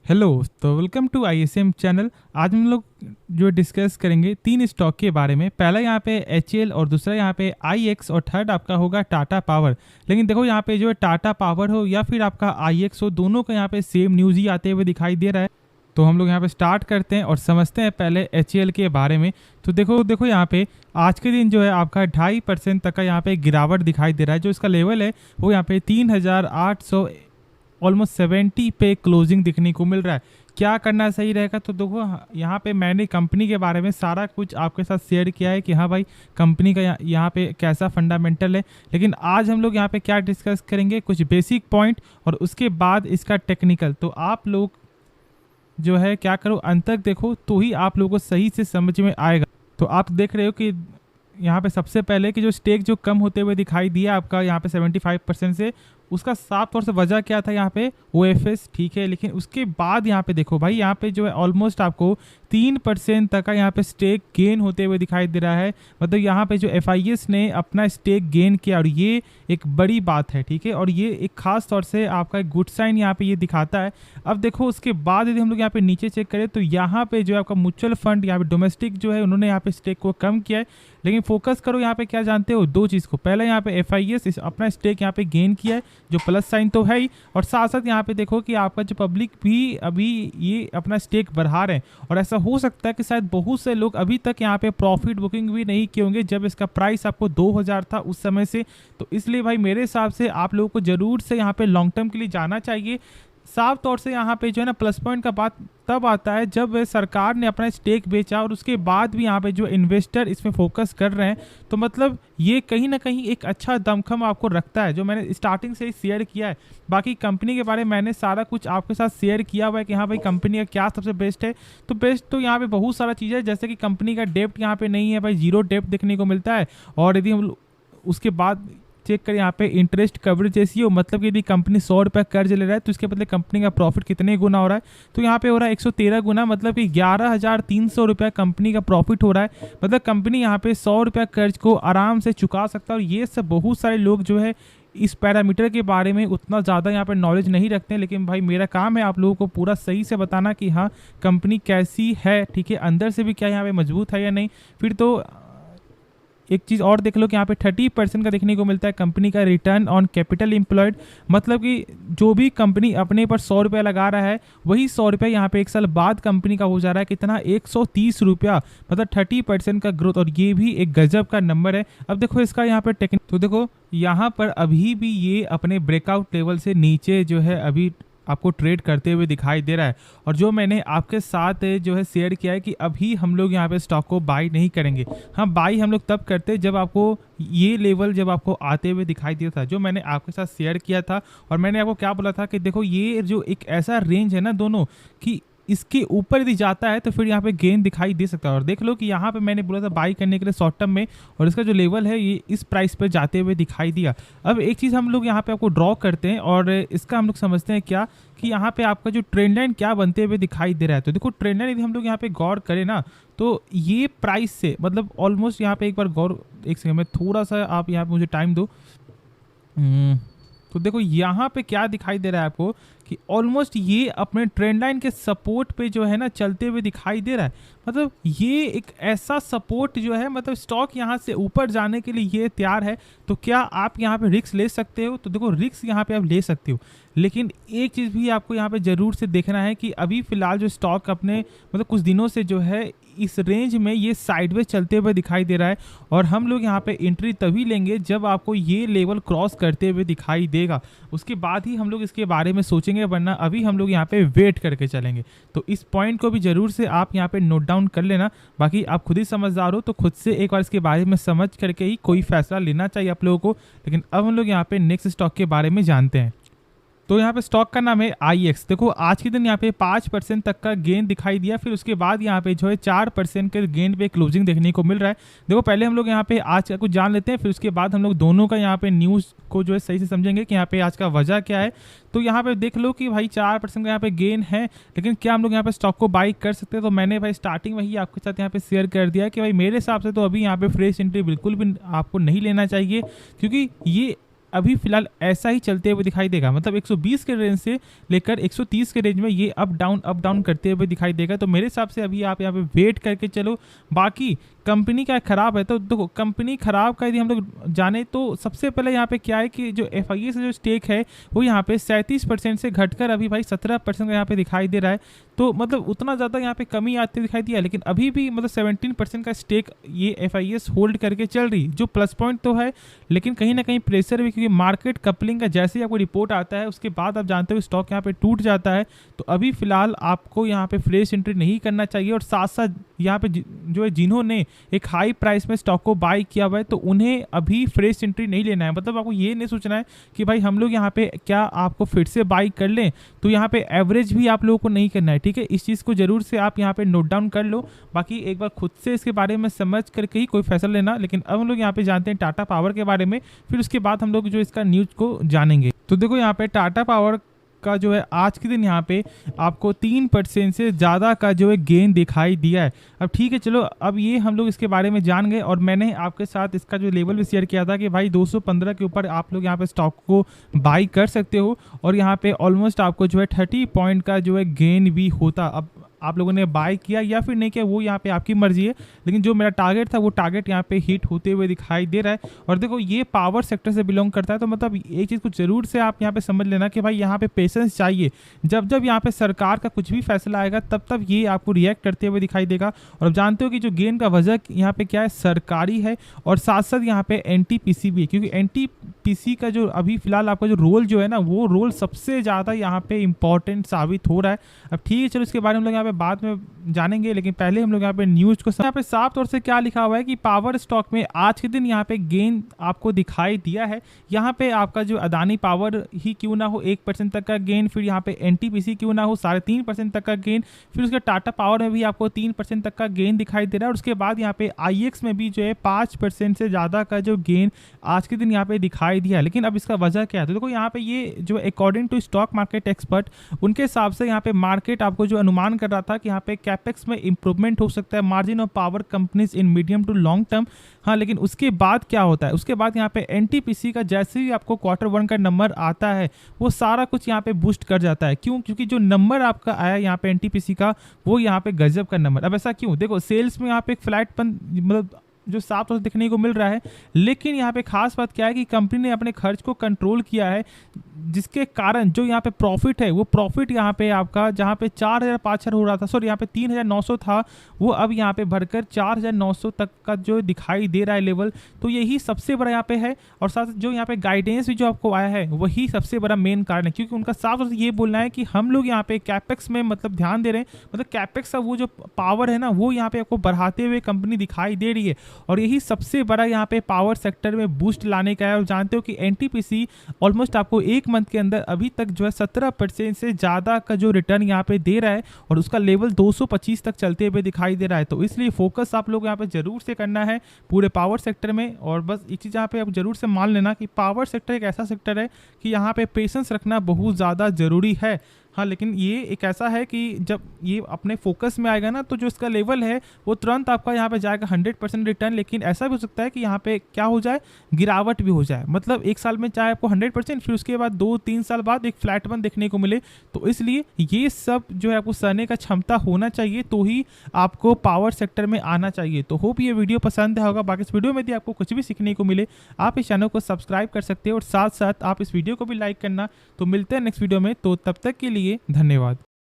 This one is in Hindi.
हेलो। तो वेलकम टू आईएसएम चैनल। आज हम लोग जो डिस्कस करेंगे तीन स्टॉक के बारे में। पहला यहाँ पे एचएल और दूसरा यहाँ पे आईएक्स और थर्ड आपका होगा टाटा पावर। लेकिन देखो यहाँ पे जो है टाटा पावर हो या फिर आपका आईएक्स हो, दोनों का यहाँ पे सेम न्यूज़ ही आते हुए दिखाई दे रहा है। तो हम लोग यहाँ पे स्टार्ट करते हैं और समझते हैं पहले एचएल के बारे में। तो देखो देखो यहाँ पे आज के दिन जो है आपका 2.5% तक का यहाँ पे गिरावट दिखाई दे रहा है। जो इसका लेवल है वो यहाँ पे 3,800 ऑलमोस्ट 70 पे क्लोजिंग दिखने को मिल रहा है। क्या करना सही रहेगा? तो देखो यहाँ पे मैंने कंपनी के बारे में सारा कुछ आपके साथ शेयर किया है कि हाँ भाई कंपनी का यहाँ पे कैसा फंडामेंटल है। लेकिन आज हम लोग यहाँ पे क्या डिस्कस करेंगे, कुछ बेसिक पॉइंट और उसके बाद इसका टेक्निकल। तो आप लोग जो है क्या करो, अंत तक देखो तो ही आप लोगों को सही से समझ में आएगा। तो आप देख रहे हो कि यहाँ पे सबसे पहले कि जो स्टेक जो कम होते हुए दिखाई दिया आपका यहाँ पे 75% से, उसका साफ तौर से वजह क्या था यहाँ पे ओएफएस, ठीक है। लेकिन उसके बाद यहाँ पे देखो भाई यहाँ पे जो है ऑलमोस्ट आपको 3% तक का यहाँ पे स्टेक गेन होते हुए दिखाई दे रहा है। मतलब यहाँ पे जो एफआईएस ने अपना स्टेक गेन किया और ये एक बड़ी बात है, ठीक है। और ये एक खास तौर से आपका एक गुड साइन यहाँ पे ये दिखाता है। अब देखो उसके बाद यदि हम लोग यहाँ पे नीचे चेक करें तो यहाँ पे जो है आपका म्यूचुअल फंड यहाँ पे डोमेस्टिक जो है उन्होंने यहाँ पे स्टेक को कम किया है। लेकिन फोकस करो यहाँ पे क्या जानते हो, दो चीज़ को। पहले यहाँ पे एफआईएस अपना स्टेक यहाँ पे गेन किया है, जो प्लस साइन तो है ही। और साथ साथ यहाँ पे देखो कि आपका जो पब्लिक भी अभी ये अपना स्टेक बढ़ा रहे हैं। और ऐसा हो सकता है कि शायद बहुत से लोग अभी तक यहाँ पे प्रॉफिट बुकिंग भी नहीं किए होंगे जब इसका प्राइस आपको 2000 था उस समय से। तो इसलिए भाई मेरे हिसाब से आप लोगों को जरूर से यहाँ पे लॉन्ग टर्म के लिए जाना चाहिए। साफ तौर से यहाँ पे जो है ना प्लस पॉइंट का बात तब आता है जब सरकार ने अपना स्टेक बेचा और उसके बाद भी यहाँ पे जो इन्वेस्टर इसमें फोकस कर रहे हैं। तो मतलब ये कहीं ना कहीं एक अच्छा दमखम आपको रखता है, जो मैंने स्टार्टिंग से ही शेयर किया है। बाकी कंपनी के बारे में मैंने सारा कुछ आपके साथ शेयर किया हुआ है कि हाँ भाई कंपनी का क्या सबसे बेस्ट है। तो बेस्ट तो यहाँ पे बहुत सारा चीज़ है, जैसे कि कंपनी का डेप्ट यहाँ पे नहीं है भाई, 0 डेप्ट देखने को मिलता है। और यदि हम उसके बाद चेक करें यहाँ पे इंटरेस्ट कवरेज रेशियो, मतलब कि यदि कंपनी 100 रुपये कर्ज ले रहा है तो इसके बदले कंपनी का प्रॉफिट कितने गुना हो रहा है, तो यहाँ पे हो रहा है 113 गुना, मतलब कि 11,300 रुपया कंपनी का प्रॉफिट हो रहा है। मतलब कंपनी यहाँ पे 100 रुपया कर्ज को आराम से चुका सकता है। और ये सब बहुत सारे लोग जो है इस पैरामीटर के बारे में उतना ज़्यादा यहाँ पे नॉलेज नहीं रखते हैं। लेकिन भाई मेरा काम है आप लोगों को पूरा सही से बताना कि हाँ कंपनी कैसी है, ठीक है, अंदर से भी क्या यहाँ पे मजबूत है या नहीं। फिर तो एक चीज़ और देख लो कि यहाँ पे 30% का देखने को मिलता है कंपनी का रिटर्न ऑन कैपिटल एम्प्लॉयड। मतलब कि जो भी कंपनी अपने पर 100 रुपया लगा रहा है वही 100 रुपया यहाँ पे एक साल बाद कंपनी का हो जा रहा है कितना, 130 रुपया। मतलब 30% का ग्रोथ, और ये भी एक गजब का नंबर है। अब देखो इसका यहाँ पे टेक्निक, तो देखो यहाँ पर अभी भी ये अपने ब्रेकआउट लेवल से नीचे जो है अभी आपको ट्रेड करते हुए दिखाई दे रहा है। और जो मैंने आपके साथ जो है शेयर किया है कि अभी हम लोग यहाँ पे स्टॉक को बाई नहीं करेंगे। हाँ बाई हम लोग तब करते जब आपको ये लेवल जब आपको आते हुए दिखाई दिया था, जो मैंने आपके साथ शेयर किया था। और मैंने आपको क्या बोला था कि देखो ये जो एक ऐसा रेंज है ना दोनों कि इसके ऊपर यदि जाता है तो फिर यहाँ पे गेन दिखाई दे सकता है। और देख लो कि यहाँ पे मैंने बोला था बाई करने के लिए शॉर्ट टर्म में, और इसका जो लेवल है ये इस प्राइस पे जाते हुए दिखाई दिया। अब एक चीज़ हम लोग यहाँ पे आपको ड्रॉ करते हैं और इसका हम लोग समझते हैं क्या कि यहाँ पे आपका जो ट्रेंड लाइन क्या बनते हुए दिखाई दे रहा है। तो देखो ट्रेंड लाइन यदि हम लोग यहाँ पे गौर करें ना तो ये प्राइस से मतलब ऑलमोस्ट यहाँ पे एक बार गौर, एक सेकंड में थोड़ा सा आप यहाँ पे मुझे टाइम दो। तो देखो यहाँ पे क्या दिखाई दे रहा है आपको कि ऑलमोस्ट ये अपने ट्रेंड लाइन के सपोर्ट पे जो है ना चलते हुए दिखाई दे रहा है। मतलब ये एक ऐसा सपोर्ट जो है, मतलब स्टॉक यहाँ से ऊपर जाने के लिए ये तैयार है। तो क्या आप यहाँ पे रिस्क ले सकते हो? तो देखो रिस्क यहाँ पे आप ले सकते हो, लेकिन एक चीज़ भी आपको यहाँ पे ज़रूर से देखना है कि अभी फ़िलहाल जो स्टॉक अपने मतलब कुछ दिनों से जो है इस रेंज में ये साइडवेज चलते हुए दिखाई दे रहा है। और हम लोग यहाँ पे एंट्री तभी लेंगे जब आपको ये लेवल क्रॉस करते हुए दिखाई देगा, उसके बाद ही हम लोग इसके बारे में सोचेंगे, वरना अभी हम लोग यहाँ पे वेट करके चलेंगे। तो इस पॉइंट को भी ज़रूर से आप यहाँ पे नोट डाउन कर लेना। बाकी आप खुद ही समझदार हो तो खुद से एक बार इसके बारे में समझ करके ही कोई फैसला लेना चाहिए आप लोगों को। लेकिन अब हम लोग यहाँ पे नेक्स्ट स्टॉक के बारे में जानते हैं। तो यहाँ पे स्टॉक का नाम है आईएक्स। देखो आज के दिन यहाँ पे 5% तक का गेन दिखाई दिया, फिर उसके बाद यहाँ पे जो है 4% के गेन पे क्लोजिंग देखने को मिल रहा है। देखो पहले हम लोग यहाँ पे आज का कुछ जान लेते हैं, फिर उसके बाद हम लोग दोनों का यहाँ पे न्यूज़ को जो है सही से समझेंगे कि यहाँ पे आज का वजह क्या है। तो यहाँ पे देख लो कि भाई 4% का यहाँ पे गेन है, लेकिन क्या हम लोग यहाँ पे स्टॉक को बाई कर सकते हैं? तो मैंने भाई स्टार्टिंग वही आपके साथ यहाँ पे शेयर कर दिया कि भाई मेरे हिसाब से तो अभी यहाँ पे फ्रेश एंट्री बिल्कुल भी आपको नहीं लेना चाहिए, क्योंकि ये अभी फिलहाल ऐसा ही चलते हुए दिखाई देगा, मतलब 120 के रेंज से लेकर 130 के रेंज में ये अप डाउन करते हुए दिखाई देगा। तो मेरे हिसाब से अभी आप यहाँ पे वेट करके चलो। बाकी कंपनी क्या खराब है, तो देखो कंपनी खराब का यदि हम लोग जाने तो सबसे पहले यहाँ पे क्या है कि जो FIS जो स्टेक है वो यहाँ पे 37% से घटकर अभी भाई 17% का यहाँ पे दिखाई दे रहा है। तो मतलब उतना ज़्यादा यहाँ पे कमी आती दिखाई दिया, लेकिन अभी भी मतलब 17% का स्टेक ये FIS होल्ड करके चल रही, जो प्लस पॉइंट तो है, लेकिन कहीं ना कहीं प्रेशर भी, क्योंकि मार्केट कपलिंग का जैसे ही आपको रिपोर्ट आता है उसके बाद आप जानते हो स्टॉक यहाँ पे टूट जाता है। तो अभी फिलहाल आपको यहाँ पे फ्रेश एंट्री नहीं करना चाहिए, और साथ साथ यहाँ पे जो है जिन्होंने एक हाई प्राइस में स्टॉक को बाई किया हुआ है तो उन्हें अभी फ्रेश एंट्री नहीं लेना है। मतलब आपको ये नहीं सोचना है कि भाई हम लोग यहाँ पे क्या आपको फिर से बाई कर लें, तो यहाँ पे एवरेज भी आप लोगों को नहीं करना है, ठीक है। इस चीज़ को जरूर से आप यहाँ पे नोट डाउन कर लो। बाकी एक बार खुद से इसके बारे में समझ करके ही कोई फैसला लेना। लेकिन अब हम लोग यहाँ पे जानते हैं टाटा पावर के बारे में, फिर उसके बाद हम लोग जो इसका न्यूज़ को जानेंगे। तो देखो यहाँ पे टाटा पावर का जो है आज के दिन यहाँ पे आपको 3% से ज़्यादा का जो है गेन दिखाई दिया है। अब ठीक है चलो, अब ये हम लोग इसके बारे में जान गए, और मैंने आपके साथ इसका जो लेवल भी शेयर किया था कि भाई 215 के ऊपर आप लोग यहाँ पे स्टॉक को बाई कर सकते हो, और यहाँ पे ऑलमोस्ट आपको जो है 30 पॉइंट का जो है गेन भी होता। अब आप लोगों ने बाय किया या फिर नहीं किया वो यहाँ पे आपकी मर्जी है, लेकिन जो मेरा टारगेट था वो टारगेट यहाँ पे हिट होते हुए दिखाई दे रहा है। और देखो ये पावर सेक्टर से बिलोंग करता है, तो मतलब एक चीज़ को जरूर से आप यहाँ पे समझ लेना कि भाई यहाँ पे पेशेंस चाहिए। जब जब यहाँ पे सरकार का कुछ भी फैसला आएगा तब तब ये आपको रिएक्ट करते हुए दिखाई देगा। और आप जानते हो कि जो गेन का वजह यहाँ पे क्या है, सरकारी है, और साथ साथ यहाँ पे NTPC भी है, क्योंकि NTPC का जो अभी फिलहाल आपका जो रोल जो है ना, वो रोल सबसे ज़्यादा यहाँ पे इंपॉर्टेंट साबित हो रहा है। अब ठीक है चलो, इसके बारे में हम लोग यहाँ पे बाद में जानेंगे, लेकिन पहले हम लोग यहाँ पे न्यूज़ को यहाँ पे साफ तौर से क्या लिखा हुआ है कि पावर स्टॉक में आज के दिन यहाँ पे गेन आपको दिखाई दिया है। यहाँ पे आपका जो अदानी पावर ही क्यों ना हो 1% तक का गेन, फिर यहाँ पे NTPC क्यों ना हो 3.5% तक का गेन, फिर उसके टाटा पावर में भी आपको 3% तक का गेन दिखाई दे रहा है, और उसके बाद यहाँ पे IEX में भी जो है 5% से ज़्यादा का जो गेन आज के दिन यहाँ पे दिखाई दिया। लेकिन अब इसका वजह क्या है, तो देखो यहाँ पे ये जो according to stock market expert, उनके हिसाब से यहाँ पे मार्केट आपको जो अनुमान कर रहा था कि यहाँ पे कैपेक्स में इंप्रूवमेंट हो सकता है, margin of power companies in medium to long term. हाँ, लेकिन उसके बाद क्या होता है, उसके बाद यहाँ पे NTPC का जैसे ही आपको Q1 का नंबर आता है वो सारा कुछ यहाँ पे बूस्ट कर जाता है। क्यों? क्योंकि जो नंबर आपका आया यहाँ पे NTPC का, वो यहाँ पे गजब का नंबर। अब ऐसा क्यों, देखो सेल्स में यहाँ पे एक फ्लैटपन मतलब जो साफ तौर से देखने को मिल रहा है, लेकिन यहाँ पे खास बात क्या है कि कंपनी ने अपने खर्च को कंट्रोल किया है, जिसके कारण जो यहाँ पे प्रॉफिट है, वो प्रॉफिट यहाँ पे आपका जहाँ पे 4,500 हो रहा था, सॉरी यहाँ पे 3,900 था, वो अब यहाँ पे बढ़कर 4,900 तक का जो दिखाई दे रहा है लेवल। तो यही सबसे बड़ा यहाँ पे है, और साथ जो यहाँ पे गाइडेंस भी जो आपको आया है वही सबसे बड़ा मेन कारण है, क्योंकि उनका साफ तौर से ये बोलना है कि हम लोग यहाँ पे कैपेक्स में मतलब ध्यान दे रहे हैं, मतलब कैपेक्स का वो जो पावर है ना, वो यहाँ पे आपको बढ़ाते हुए कंपनी दिखाई दे रही है, और यही सबसे बड़ा यहाँ पे पावर सेक्टर में बूस्ट लाने का है। और जानते हो कि NTPC ऑलमोस्ट आपको एक मंथ के अंदर अभी तक जो है 17% से ज़्यादा का जो रिटर्न यहाँ पे दे रहा है, और उसका लेवल 225 तक चलते हुए दिखाई दे रहा है। तो इसलिए फोकस आप लोग यहाँ पे जरूर से करना है पूरे पावर सेक्टर में। और बस एक चीज़ यहाँ पे आप जरूर से मान लेना कि पावर सेक्टर एक ऐसा सेक्टर है कि यहाँ पे पेशेंस रखना बहुत ज़्यादा ज़रूरी है। हाँ, लेकिन ये एक ऐसा है कि जब ये अपने फोकस में आएगा ना, तो जो इसका लेवल है वो तुरंत आपका यहाँ पे जाएगा 100% रिटर्न। लेकिन ऐसा भी हो सकता है कि यहाँ पे क्या हो जाए, गिरावट भी हो जाए, मतलब एक साल में चाहे आपको 100%, फिर उसके बाद 2-3 साल बाद एक फ्लैटपन देखने को मिले। तो इसलिए ये सब जो है आपको सहने का क्षमता होना चाहिए, तो ही आपको पावर सेक्टर में आना चाहिए। तो होप ये वीडियो पसंद आया होगा। बाकी इस वीडियो में यदि आपको कुछ भी सीखने को मिले, आप इस चैनल को सब्सक्राइब कर सकते हो, और साथ साथ आप इस वीडियो को भी लाइक करना। तो मिलते हैं नेक्स्ट वीडियो में, तो तब तक के लिए धन्यवाद।